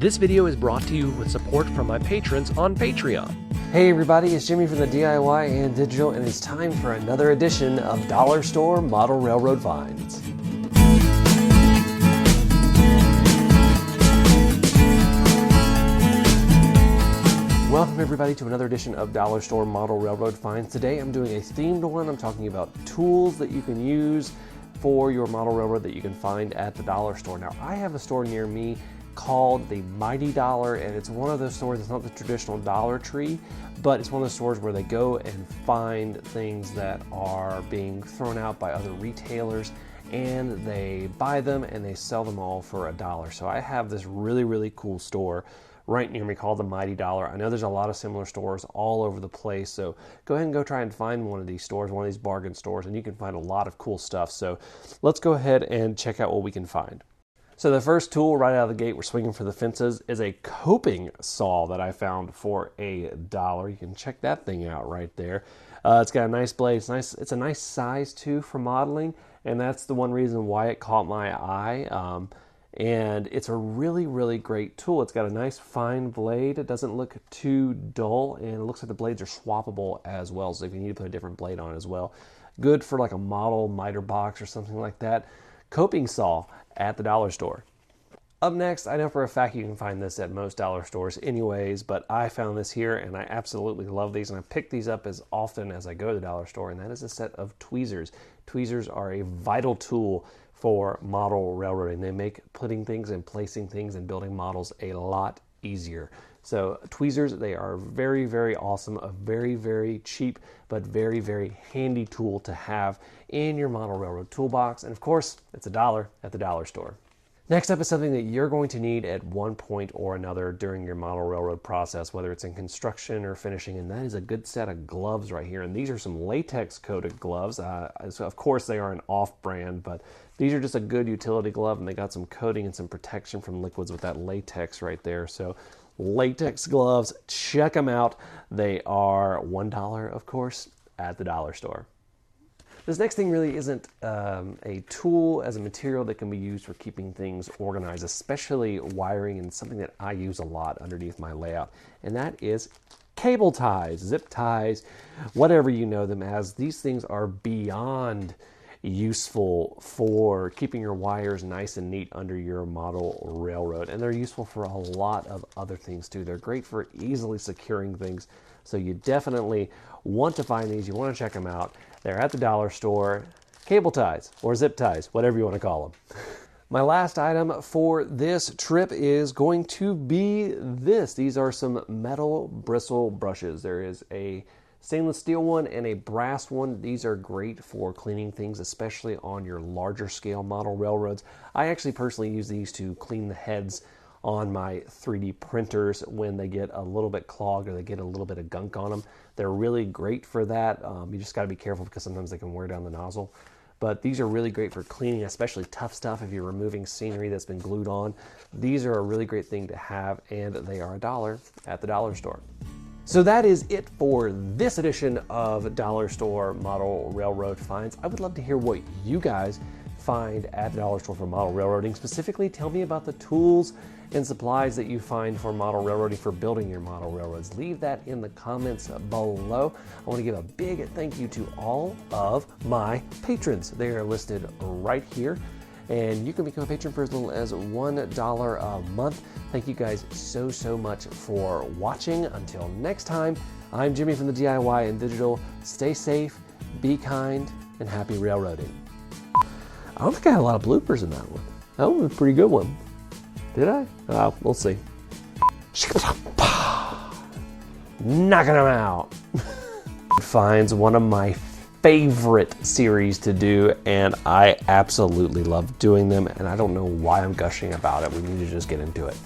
This video is brought to you with support from my patrons on Patreon. Hey everybody, it's Jimmy from the DIY and Digital, and it's time for another edition of Dollar Store Model Railroad Finds. Welcome everybody to another edition of Dollar Store Model Railroad Finds. Today I'm doing a themed one. I'm talking about tools that you can use for your model railroad that you can find at the dollar store. Now I have a store near me called the Mighty Dollar, and it's one of those stores. It's not the traditional Dollar Tree, but it's one of those stores where they go and find things that are being thrown out by other retailers, and they buy them and they sell them all for $1. So I have this really cool store right near me called the Mighty Dollar. I know there's a lot of similar stores all over the place, so go ahead and go try and find one of these stores, one of these bargain stores, and you can find a lot of cool stuff. So let's go ahead and check out what we can find. So the first tool right out of the gate, we're swinging for the fences, is a coping saw that I found for $1. You can check that thing out right there. It's got a nice blade. It's nice. It's a nice size too for modeling, and that's the one reason why it caught my eye. And it's a really great tool. It's got a nice fine blade. It doesn't look too dull, and it looks like the blades are swappable as well. So if you need to put a different blade on it as well, good for like a model miter box or something like that. Coping saw at the dollar store. Up next, I know for a fact you can find this at most dollar stores anyways, but I found this here and I absolutely love these, and I pick these up as often as I go to the dollar store, and that is a set of tweezers. Tweezers are a vital tool for model railroading. They make putting things and placing things and building models a lot easier. So tweezers, they are very awesome, a very cheap but very handy tool to have in your model railroad toolbox, and of course it's $1 at the dollar store. Next up is something that you're going to need at one point or another during your model railroad process, whether it's in construction or finishing, and that is a good set of gloves right here. And these are some latex coated gloves. So of course they are an off-brand, but these are just a good utility glove, and they got some coating and some protection from liquids with that latex right there. So latex gloves, check them out. They are $1, of course, at the dollar store. This next thing really isn't a tool as a material that can be used for keeping things organized, especially wiring, and something that I use a lot underneath my layout, and that is cable ties, zip ties, whatever you know them as. These things are beyond useful for keeping your wires nice and neat under your model railroad, and they're useful for a lot of other things too. They're great for easily securing things, so you definitely want to find these. You want to check them out. They're at the dollar store. Cable ties or zip ties, whatever you want to call them. My last item for this trip is going to be this. These are some metal bristle brushes. There is a stainless steel one and a brass one. These are great for cleaning things, especially on your larger scale model railroads. I actually personally use these to clean the heads on my 3D printers when they get a little bit clogged or they get a little bit of gunk on them. They're really great for that. You just got to be careful because sometimes they can wear down the nozzle. But these are really great for cleaning, especially tough stuff if you're removing scenery that's been glued on. These are a really great thing to have, and they are $1 at the dollar store. So that is it for this edition of Dollar Store Model Railroad Finds. I would love to hear what you guys find at the dollar store for model railroading. Specifically, tell me about the tools and supplies that you find for model railroading, for building your model railroads. Leave that in the comments below. I want to give a big thank you to all of my patrons. They are listed right here, and you can become a patron for as little as $1 a month. Thank you guys so much for watching. Until next time, I'm Jimmy from the DIY and Digital. Stay safe, be kind, and happy railroading. I don't think I had a lot of bloopers in that one. That one was a pretty good one. Did I? We'll see. Knocking them out. Finds one of my favorite series to do, and I absolutely love doing them, and I don't know why I'm gushing about it. We need to just get into it.